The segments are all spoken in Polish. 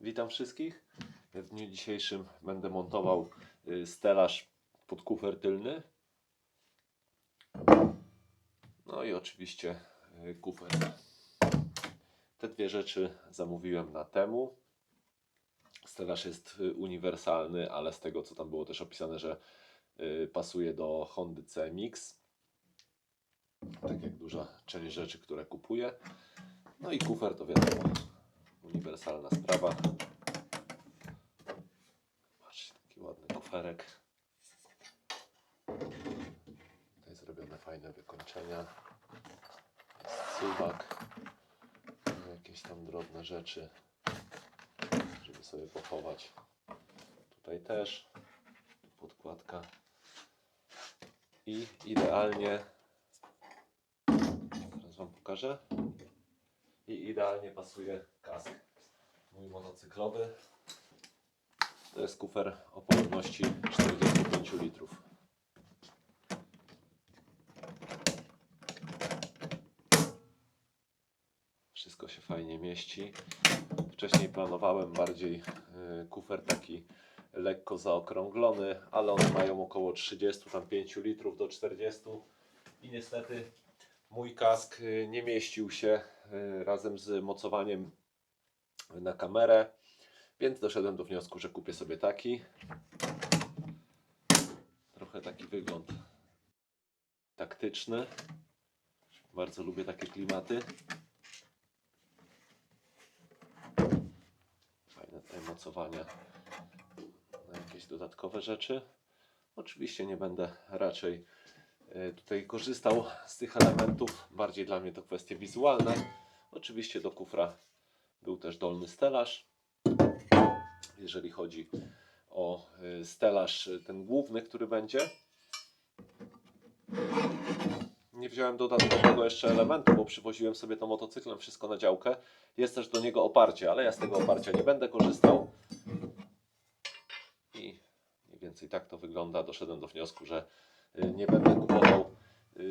Witam wszystkich. W dniu dzisiejszym będę montował stelaż pod kufer tylny. No i oczywiście kufer. Te dwie rzeczy zamówiłem na Temu. Stelaż jest uniwersalny, ale z tego co tam było też opisane, że pasuje do Hondy CMX. Tak jak duża część rzeczy, które kupuję. No i kufer to wiadomo, uniwersalna sprawa. Patrzcie, taki ładny kuferek. Tutaj zrobione fajne wykończenia. Jest suwak. Jakieś tam drobne rzeczy, żeby sobie pochować. Tutaj też podkładka. I idealnie, teraz Wam pokażę, i idealnie pasuje kask mój motocyklowy. To jest kufer o pojemności 45 litrów. Wszystko się fajnie mieści. Wcześniej planowałem bardziej kufer taki lekko zaokrąglony, ale one mają około 35 litrów do 40 i niestety mój kask nie mieścił się razem z mocowaniem na kamerę, więc doszedłem do wniosku, że kupię sobie taki. Trochę taki wygląd taktyczny. Bardzo lubię takie klimaty. Fajne tutaj mocowania na jakieś dodatkowe rzeczy. Oczywiście nie będę raczej tutaj korzystał z tych elementów. Bardziej dla mnie to kwestie wizualne. Oczywiście do kufra był też dolny stelaż. Jeżeli chodzi o stelaż ten główny, który będzie, nie wziąłem dodatkowego jeszcze elementu, bo przywoziłem sobie to motocyklem wszystko na działkę. Jest też do niego oparcie, ale ja z tego oparcia nie będę korzystał. I mniej więcej tak to wygląda. Doszedłem do wniosku, że nie będę kupował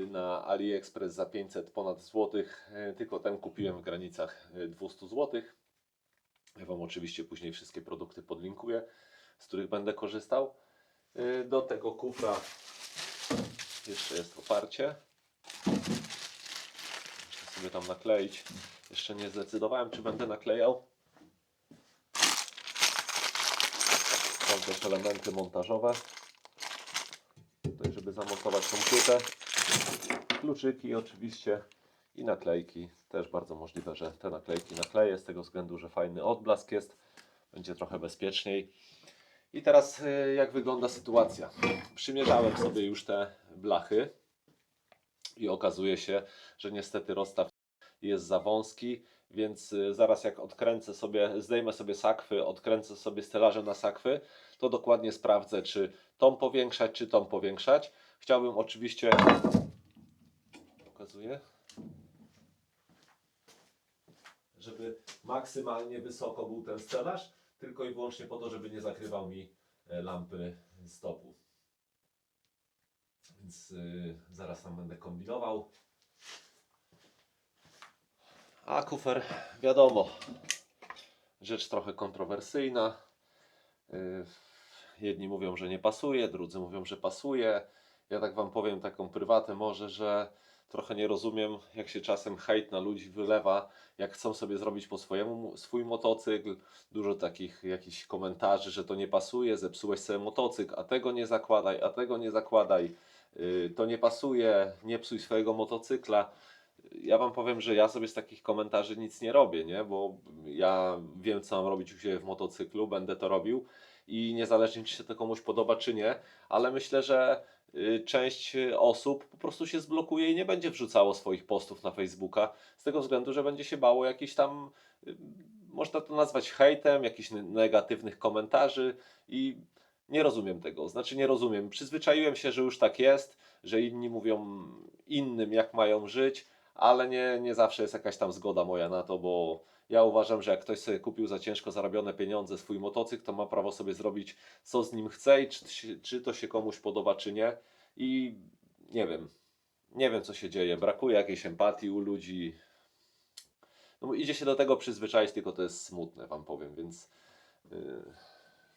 na AliExpress za 500 ponad złotych, tylko ten kupiłem w granicach 200 złotych. Ja Wam oczywiście później wszystkie produkty podlinkuję, z których będę korzystał. Do tego kufra jeszcze jest oparcie. Muszę sobie tam nakleić. Jeszcze nie zdecydowałem, czy będę naklejał. Są też elementy montażowe. Tutaj, żeby zamontować tą płytę. Kluczyki oczywiście i naklejki. Też bardzo możliwe, że te naklejki nakleję z tego względu, że fajny odblask jest. Będzie trochę bezpieczniej. I teraz jak wygląda sytuacja? Przymierzałem sobie już te blachy i okazuje się, że niestety rozstaw jest za wąski, więc zaraz jak odkręcę sobie, zdejmę sobie sakwy, odkręcę sobie stelaże na sakwy, to dokładnie sprawdzę, czy tą powiększać, czy tą powiększać. Chciałbym oczywiście, pokazuję, żeby maksymalnie wysoko był ten stelaż, tylko i wyłącznie po to, żeby nie zakrywał mi lampy stopu. Więc zaraz tam będę kombinował. A kufer, wiadomo, rzecz trochę kontrowersyjna. Jedni mówią, że nie pasuje, drudzy mówią, że pasuje. Ja tak Wam powiem taką prywatę może, że trochę nie rozumiem, jak się czasem hejt na ludzi wylewa, jak chcą sobie zrobić po swojemu swój motocykl. Dużo takich jakichś komentarzy, że to nie pasuje, zepsułeś sobie motocykl, a tego nie zakładaj, a tego nie zakładaj. To nie pasuje, nie psuj swojego motocykla. Ja Wam powiem, że ja sobie z takich komentarzy nic nie robię, nie? Bo ja wiem, co mam robić u siebie w motocyklu, będę to robił i niezależnie czy się to komuś podoba, czy nie, ale myślę, że część osób po prostu się zblokuje i nie będzie wrzucało swoich postów na Facebooka z tego względu, że będzie się bało jakichś tam, można to nazwać hejtem, jakichś negatywnych komentarzy i nie rozumiem tego. Znaczy nie rozumiem. Przyzwyczaiłem się, że już tak jest, że inni mówią innym, jak mają żyć, ale nie zawsze jest jakaś tam zgoda moja na to, bo ja uważam, że jak ktoś sobie kupił za ciężko zarobione pieniądze swój motocykl, to ma prawo sobie zrobić co z nim chce i czy to się komuś podoba, czy nie. I nie wiem co się dzieje. Brakuje jakiejś empatii u ludzi. no, idzie się do tego przyzwyczaić, tylko to jest smutne, wam powiem, więc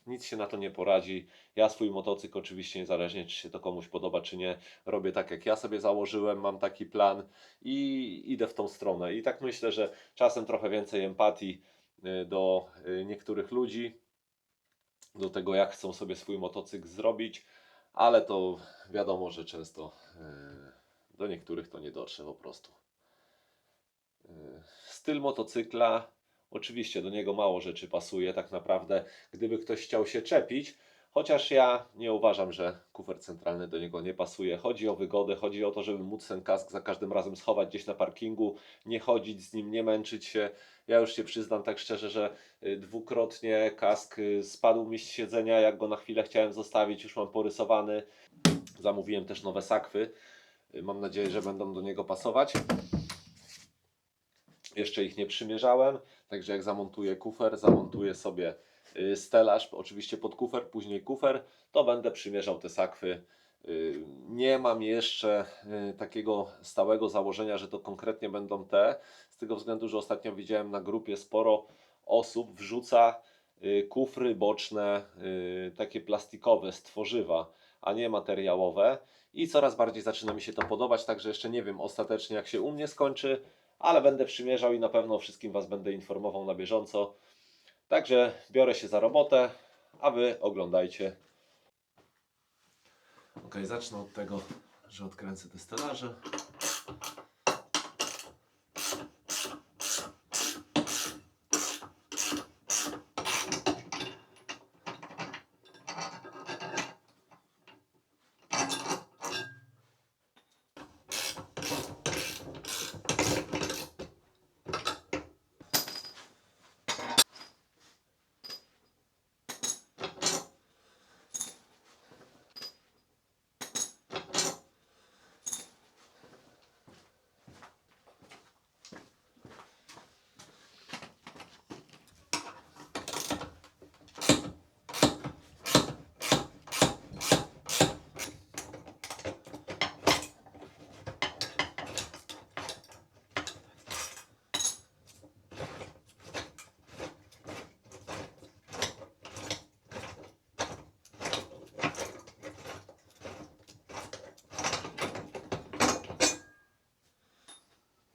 nic się na to nie poradzi. Ja swój motocykl oczywiście, niezależnie czy się to komuś podoba, czy nie, robię tak jak ja sobie założyłem, mam taki plan i idę w tą stronę. I tak myślę, że czasem trochę więcej empatii do niektórych ludzi, do tego jak chcą sobie swój motocykl zrobić, ale to wiadomo, że często do niektórych to nie dotrze po prostu. Styl motocykla, oczywiście do niego mało rzeczy pasuje tak naprawdę, gdyby ktoś chciał się czepić, chociaż ja nie uważam, że kufer centralny do niego nie pasuje. Chodzi o wygodę, chodzi o to, żeby móc ten kask za każdym razem schować gdzieś na parkingu, nie chodzić z nim, nie męczyć się. Ja już się przyznam tak szczerze, że dwukrotnie kask spadł mi z siedzenia, jak go na chwilę chciałem zostawić, już mam porysowany. Zamówiłem też nowe sakwy, mam nadzieję, że będą do niego pasować. Jeszcze ich nie przymierzałem, także jak zamontuję kufer, zamontuję sobie stelaż, oczywiście pod kufer, później kufer, to będę przymierzał te sakwy. Nie mam jeszcze takiego stałego założenia, że to konkretnie będą te, z tego względu, że ostatnio widziałem na grupie sporo osób wrzuca kufry boczne, takie plastikowe z tworzywa, a nie materiałowe i coraz bardziej zaczyna mi się to podobać, także jeszcze nie wiem ostatecznie jak się u mnie skończy, ale będę przymierzał i na pewno o wszystkim Was będę informował na bieżąco. Także biorę się za robotę, a Wy oglądajcie. Ok, zacznę od tego, że odkręcę te stelaże.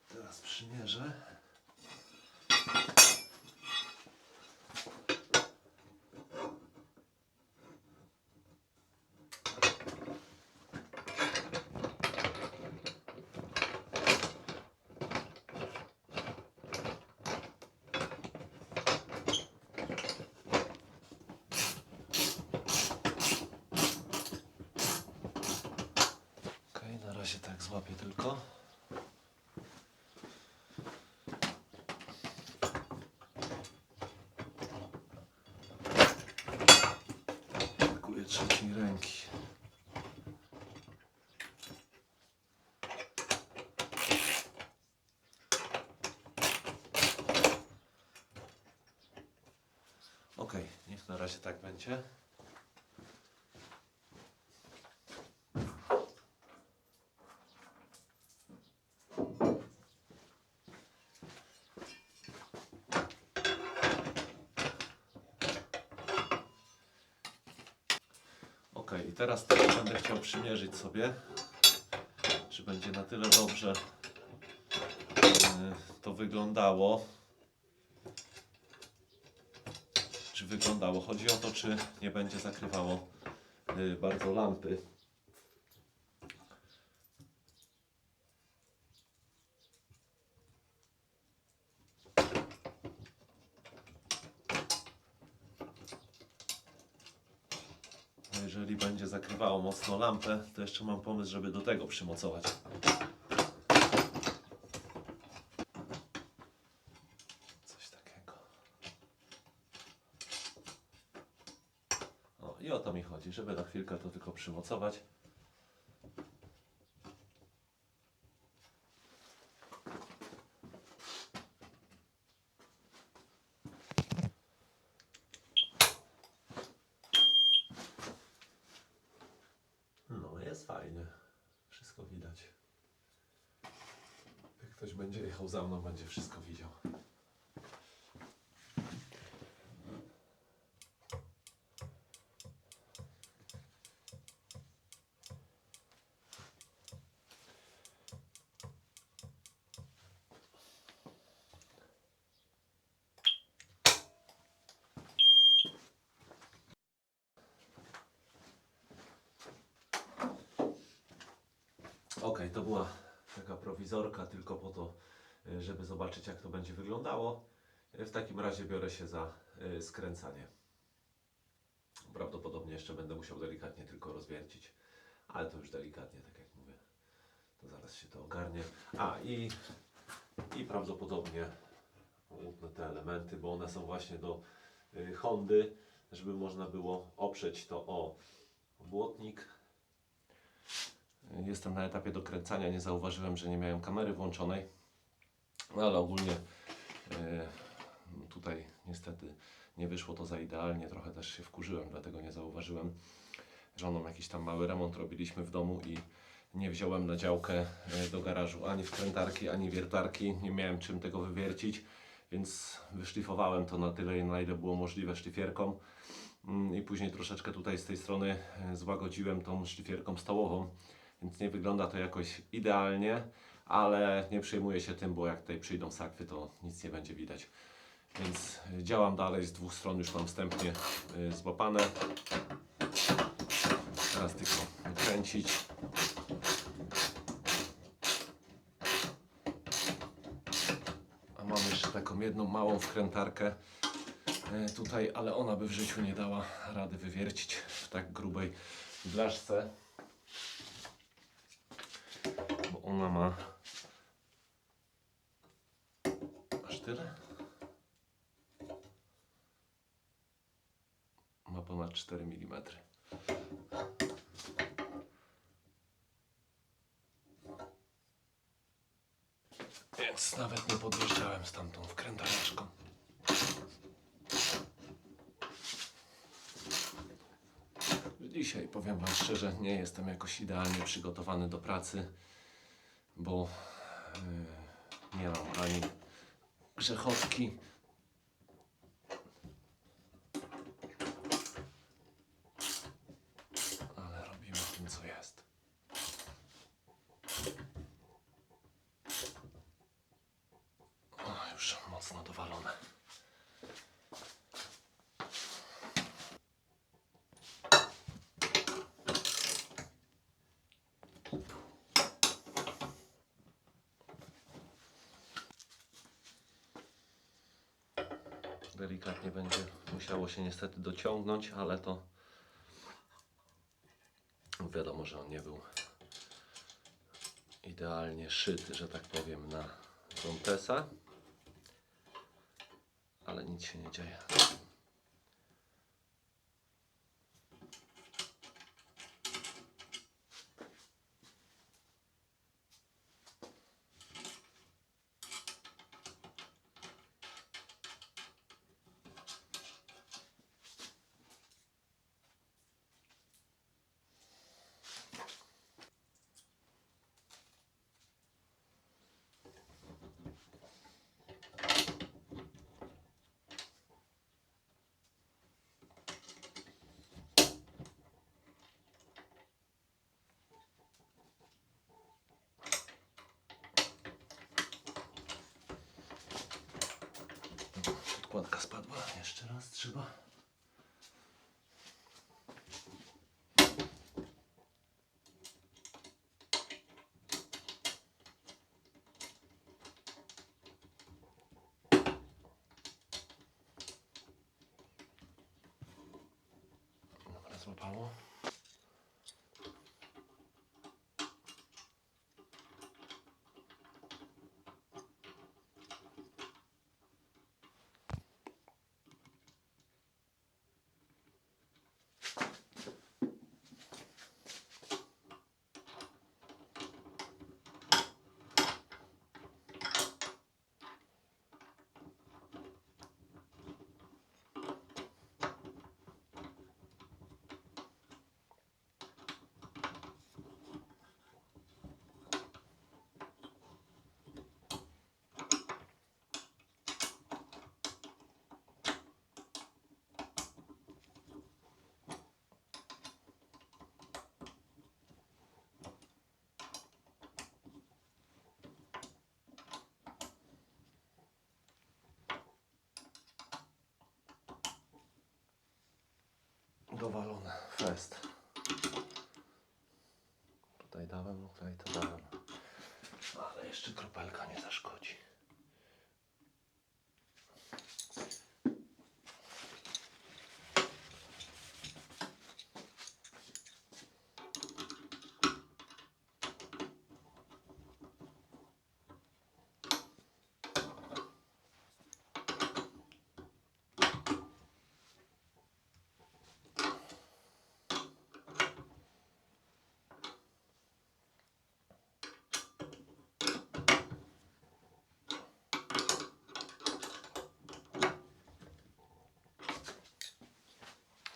Teraz przymierzę. Ok, na razie tak złapię tylko. Brakuje trzeciej ręki. Ok, niech na razie tak będzie. Ok, i teraz też będę chciał przymierzyć sobie, czy będzie na tyle dobrze to wyglądało. Chodzi o to, czy nie będzie zakrywało bardzo lampy. A jeżeli będzie zakrywało mocno lampę, to jeszcze mam pomysł, żeby do tego przymocować. Coś takiego. O, i o to mi chodzi, żeby na chwilkę to tylko przymocować. No, jest fajnie. Wszystko widać. Jak ktoś będzie jechał za mną, będzie wszystko widział. Ok, to była taka prowizorka tylko po to, żeby zobaczyć, jak to będzie wyglądało. W takim razie biorę się za skręcanie. Prawdopodobnie jeszcze będę musiał delikatnie tylko rozwiercić, ale to już delikatnie, tak jak mówię. To zaraz się to ogarnie. I prawdopodobnie utnę te elementy, bo one są właśnie do Hondy, żeby można było oprzeć to o błotnik. Jestem na etapie dokręcania, nie zauważyłem, że nie miałem kamery włączonej, no ale ogólnie tutaj niestety nie wyszło to za idealnie, trochę też się wkurzyłem, dlatego nie zauważyłem. Żoną jakiś tam mały remont robiliśmy w domu i nie wziąłem na działkę do garażu ani wkrętarki, ani wiertarki, nie miałem czym tego wywiercić, więc wyszlifowałem to na tyle, na ile było możliwe szlifierką i później troszeczkę tutaj z tej strony złagodziłem tą szlifierką stołową, więc nie wygląda to jakoś idealnie, ale nie przejmuję się tym, bo jak tutaj przyjdą sakwy, to nic nie będzie widać. Więc działam dalej, z dwóch stron już mam wstępnie złapane. Teraz tylko kręcić. A mam jeszcze taką jedną małą wkrętarkę tutaj, ale ona by w życiu nie dała rady wywiercić w tak grubej blaszce, bo ona ma aż tyle? Ma ponad 4 mm. Więc nawet nie podjeżdżałem z tamtą wkrętareczką. Dzisiaj powiem Wam szczerze, nie jestem jakoś idealnie przygotowany do pracy, bo nie mam ani grzechotki, ale robimy tym, co jest. O, już mocno dowalone. Delikatnie będzie musiało się niestety dociągnąć, ale to wiadomo, że on nie był idealnie szyty, że tak powiem, na Dontesa, ale nic się nie dzieje. Podkładka spadła, jeszcze raz trzeba. Dobra, złapało. Dowalone, fest. Tutaj dałem, no klej to dałem. Ale jeszcze kropelka nie zaszkodzi.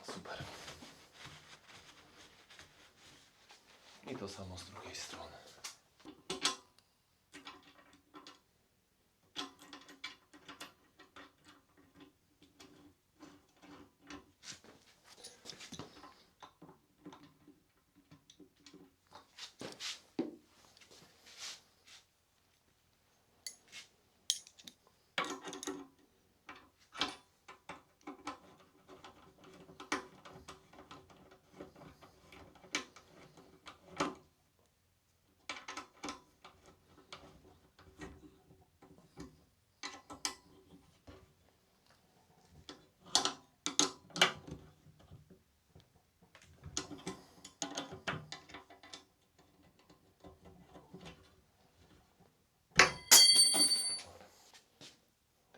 Super. I to samo z drugiej strony.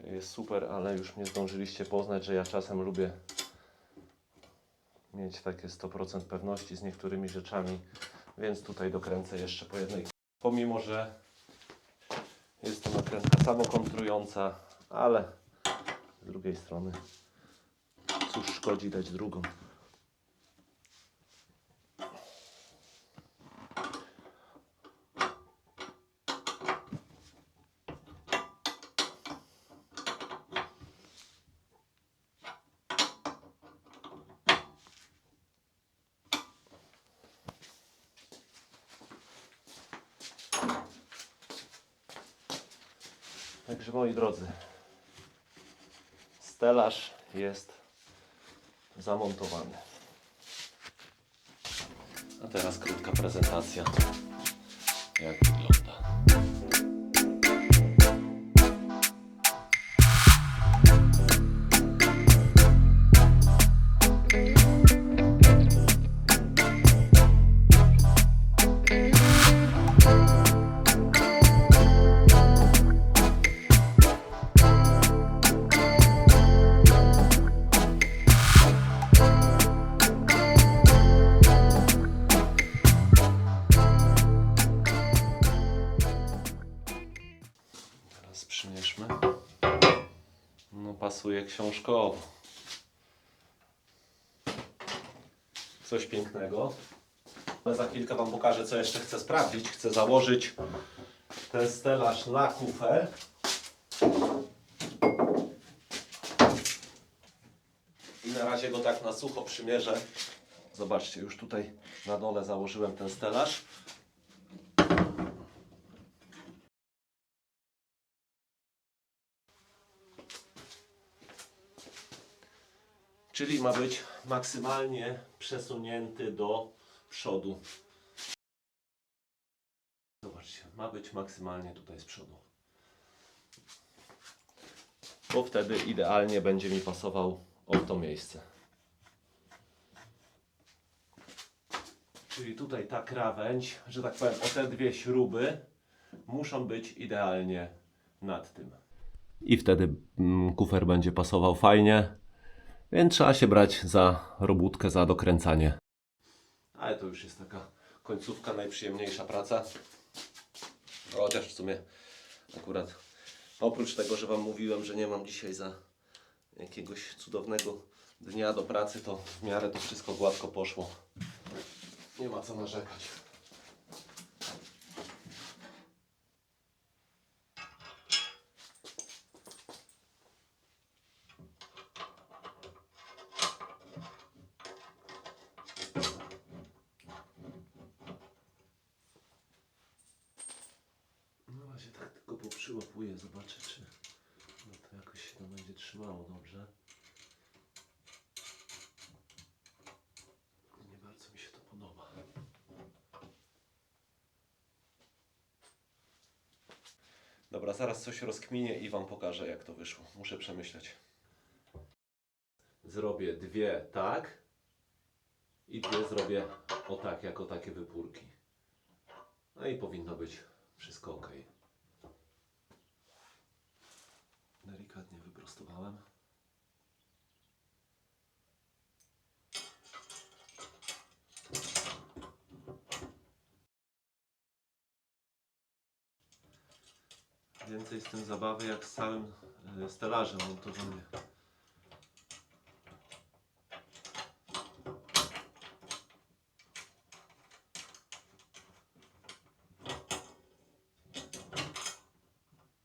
Jest super, ale już mnie zdążyliście poznać, że ja czasem lubię mieć takie 100% pewności z niektórymi rzeczami, więc tutaj dokręcę jeszcze po jednej. Pomimo, że jest to nakrętka samokontrująca, ale z drugiej strony cóż szkodzi dać drugą. Także moi drodzy, stelaż jest zamontowany. A teraz krótka prezentacja, jak wygląda. Przymierzmy. No pasuje książkowo. Coś pięknego. Ale za chwilkę Wam pokażę, co jeszcze chcę sprawdzić. Chcę założyć ten stelaż na kufer. I na razie go tak na sucho przymierzę. Zobaczcie, już tutaj na dole założyłem ten stelaż. Czyli ma być maksymalnie przesunięty do przodu. Zobaczcie, ma być maksymalnie tutaj z przodu. Bo wtedy idealnie będzie mi pasował w to miejsce. Czyli tutaj ta krawędź, że tak powiem, o te dwie śruby muszą być idealnie nad tym. I wtedy kufer będzie pasował fajnie. Więc trzeba się brać za robótkę, za dokręcanie. Ale to już jest taka końcówka, najprzyjemniejsza praca. Chociaż w sumie akurat oprócz tego, że Wam mówiłem, że nie mam dzisiaj za jakiegoś cudownego dnia do pracy, to w miarę to wszystko gładko poszło. Nie ma co narzekać. No właśnie tak tylko poprzyłapuję, zobaczę czy no to jakoś się to będzie trzymało dobrze. Nie bardzo mi się to podoba. Dobra, zaraz coś rozkminię i Wam pokażę, jak to wyszło. Muszę przemyśleć. Zrobię dwie tak i dwie zrobię o tak, jako takie wypórki. No i powinno być wszystko ok. Delikatnie wyprostowałem. Więcej z tym zabawy jak z całym stelażem montowym.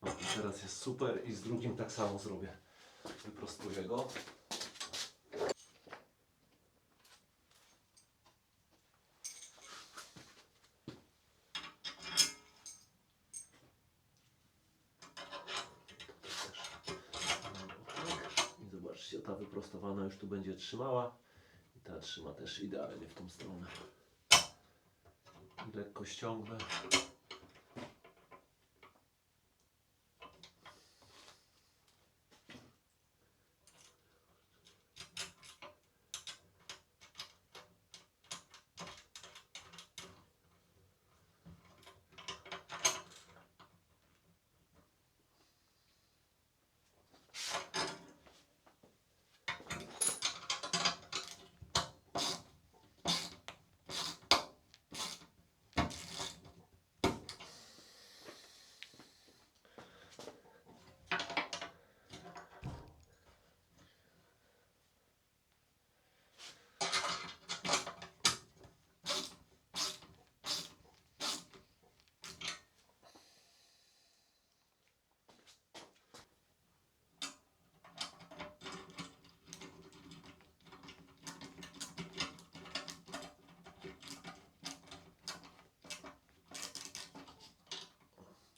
I teraz jest super i z drugim tak samo zrobię. Wyprostuję go. I zobaczcie, ta wyprostowana już tu będzie trzymała. I ta trzyma też idealnie w tą stronę. I lekko ściągnę.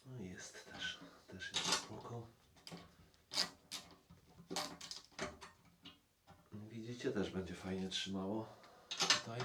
No i jest też jest spoko. Widzicie, też będzie fajnie trzymało tutaj.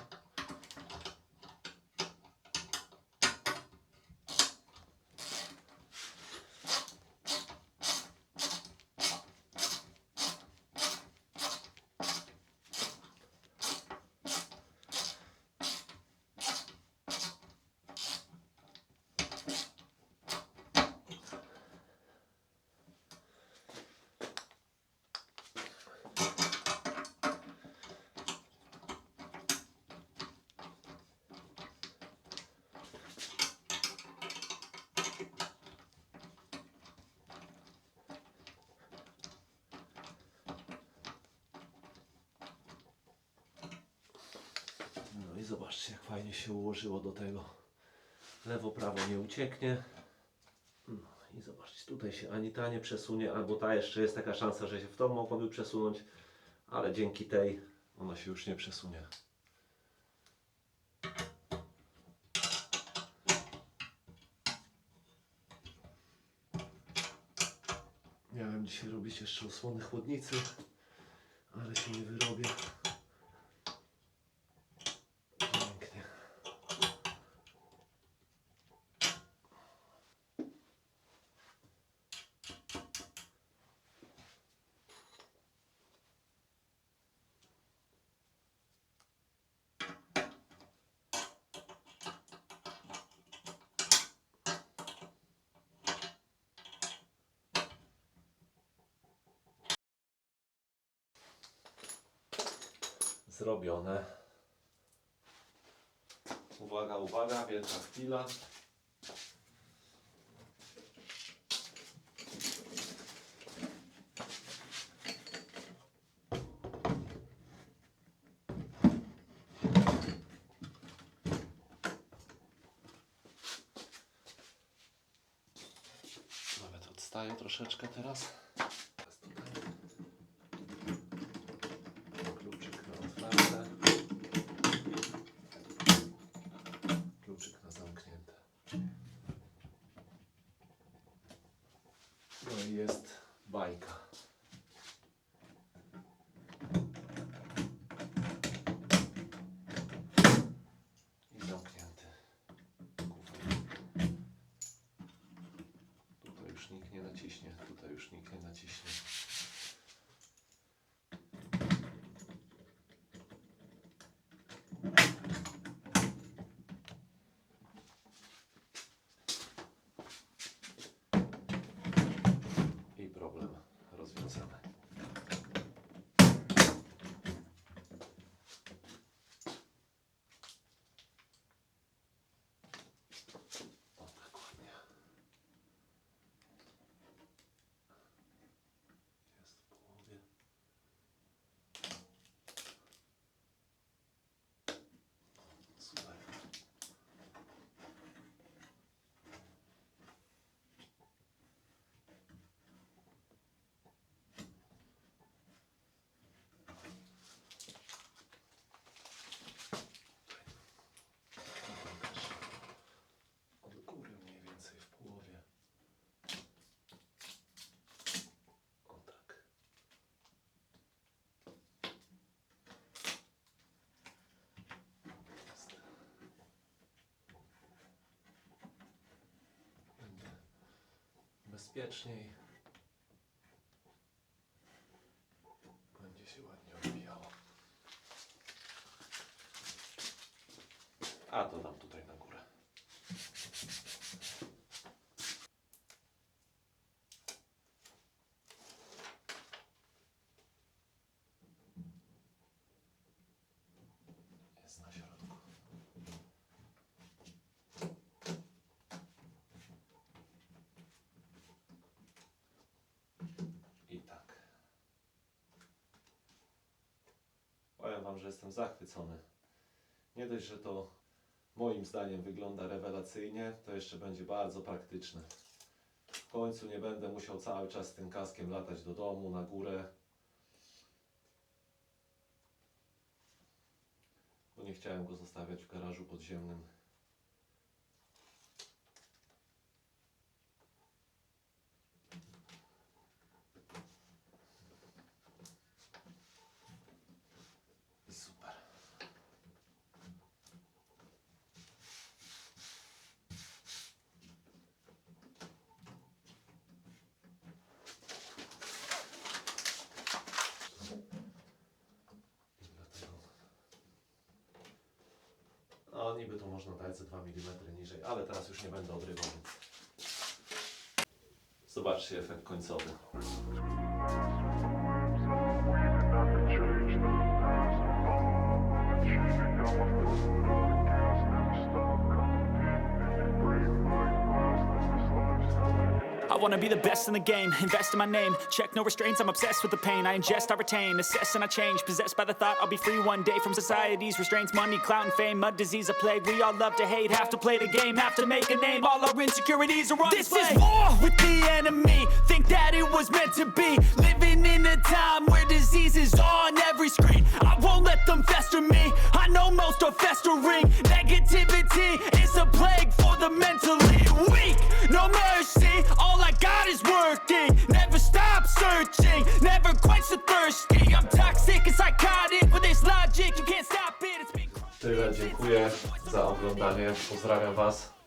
No i zobaczcie, jak fajnie się ułożyło do tego. Lewo, prawo nie ucieknie. No i zobaczcie, tutaj się ani ta nie przesunie, albo ta jeszcze jest taka szansa, że się w tą mogłaby przesunąć, ale dzięki tej ona się już nie przesunie. Miałem dzisiaj robić jeszcze osłony chłodnicy, ale się nie wyrobię. Pięknie. Zrobione. Uwaga, uwaga, wielka chwila. Nawet odstaję troszeczkę teraz. Kluczyk na otwarte. Kluczyk na zamknięte. No i jest bajka. I zamknięty. Tutaj już naciśnie. Tutaj już nikt nie naciśnie. I problem rozwiązany. O, tak ładnie. Jest w połowie. Super. Od góry mniej więcej w połowie. O tak. Jest. Będzie bezpieczniej. Będzie się ładnie odbijało. A to dam tutaj na górę. Jest na środku. I tak. Powiem wam, że jestem zachwycony. Nie dość, że to moim zdaniem wygląda rewelacyjnie, to jeszcze będzie bardzo praktyczne. W końcu nie będę musiał cały czas z tym kaskiem latać do domu, na górę. Bo nie chciałem go zostawiać w garażu podziemnym. Super. No niby to można dać ze 2 mm niżej, ale teraz już nie będę odrywał. Zobaczcie efekt końcowy. I wanna be the best in the game, invest in my name. Check no restraints, I'm obsessed with the pain. I ingest, I retain, assess and I change. Possessed by the thought I'll be free one day from society's restraints. Money, clout and fame, mud, disease, a plague. We all love to hate, have to play the game, have to make a name. All our insecurities are on display. This is war with the enemy, think that it was meant to be. Living in a time where disease is on every screen. I won't let them fester me, I know most are festering. Negativity is a plague for the mentally weak. No mercy, all I got is working. Never stop searching, never quench the thirsty. I'm toxic and psychotic, with this logic you can't stop it. It's been Tyle, dziękuję za oglądanie. Pozdrawiam was.